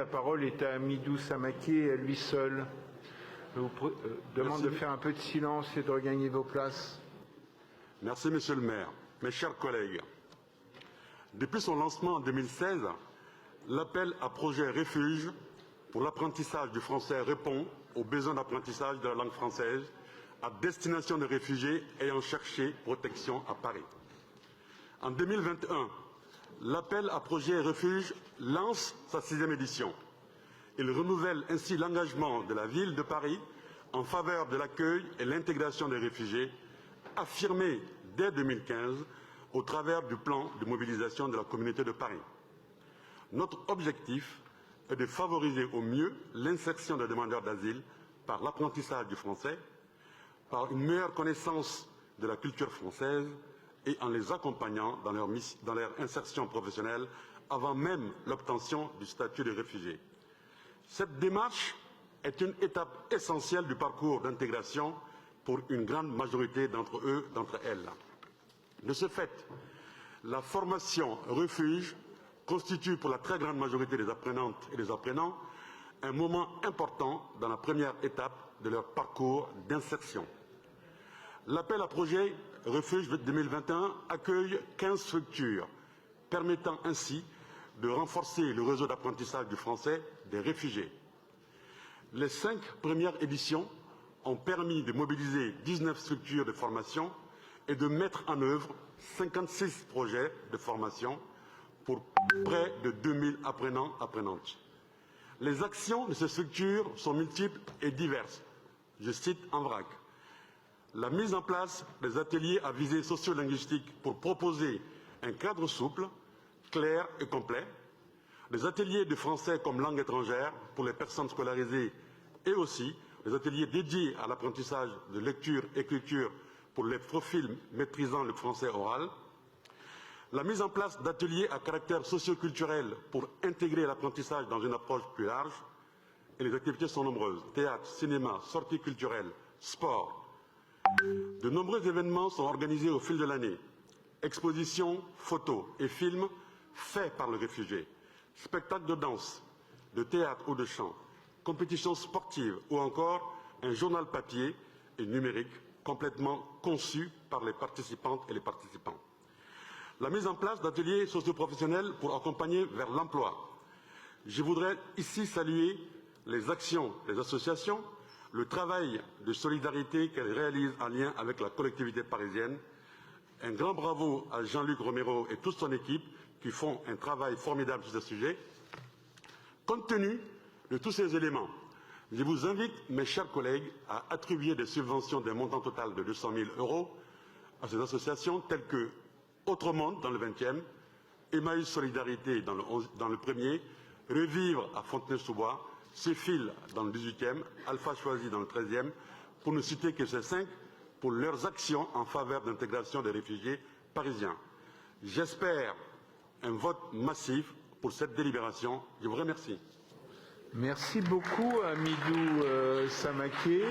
La parole est à Amidou Samaké, à lui seul. Je vous demande de faire un peu de silence et de regagner vos places. Merci, Monsieur le maire. Mes chers collègues, depuis son lancement en 2016, l'appel à projet Refuge pour l'apprentissage du français répond aux besoins d'apprentissage de la langue française à destination des réfugiés ayant cherché protection à Paris. En 2021, l'appel à projet Refuge lance sa 6e édition. Il renouvelle ainsi l'engagement de la ville de Paris en faveur de l'accueil et l'intégration des réfugiés, affirmé dès 2015 au travers du plan de mobilisation de la communauté de Paris. Notre objectif est de favoriser au mieux l'insertion des demandeurs d'asile par l'apprentissage du français, par une meilleure connaissance de la culture française et en les accompagnant dans leur insertion professionnelle avant même l'obtention du statut de réfugié. Cette démarche est une étape essentielle du parcours d'intégration pour une grande majorité d'entre elles. De ce fait, la formation refuge constitue pour la très grande majorité des apprenantes et des apprenants un moment important dans la première étape de leur parcours d'insertion. L'appel à projet Refuge 2021 accueille 15 structures, permettant ainsi de renforcer le réseau d'apprentissage du français des réfugiés. Les 5 premières éditions ont permis de mobiliser 19 structures de formation et de mettre en œuvre 56 projets de formation pour près de 2000 apprenants-apprenantes. Les actions de ces structures sont multiples et diverses. Je cite en vrac. La mise en place des ateliers à visée sociolinguistique pour proposer un cadre souple, clair et complet, des ateliers de français comme langue étrangère pour les personnes scolarisées et aussi des ateliers dédiés à l'apprentissage de lecture et écriture pour les profils maîtrisant le français oral, la mise en place d'ateliers à caractère socioculturel pour intégrer l'apprentissage dans une approche plus large, et les activités sont nombreuses, théâtre, cinéma, sorties culturelles, sport. De nombreux événements sont organisés au fil de l'année, expositions, photos et films faits par le réfugié, spectacles de danse, de théâtre ou de chant, compétitions sportives ou encore un journal papier et numérique complètement conçu par les participantes et les participants. La mise en place d'ateliers socioprofessionnels pour accompagner vers l'emploi. Je voudrais ici saluer les actions des associations, le travail de solidarité qu'elles réalisent en lien avec la collectivité parisienne. Un grand bravo à Jean-Luc Romero et toute son équipe qui font un travail formidable sur ce sujet. Compte tenu de tous ces éléments, je vous invite, mes chers collègues, à attribuer des subventions d'un montant total de 200 000 € à ces associations telles que Autre Monde dans le 20e, Emmaüs Solidarité dans le 1er, Revivre à Fontenay-sous-Bois, Céphile dans le 18e, Alpha Choisi dans le 13e, pour ne citer que ces 5, pour leurs actions en faveur de l'intégration des réfugiés parisiens. J'espère un vote massif pour cette délibération. Je vous remercie. Merci beaucoup, Amidou Samaké.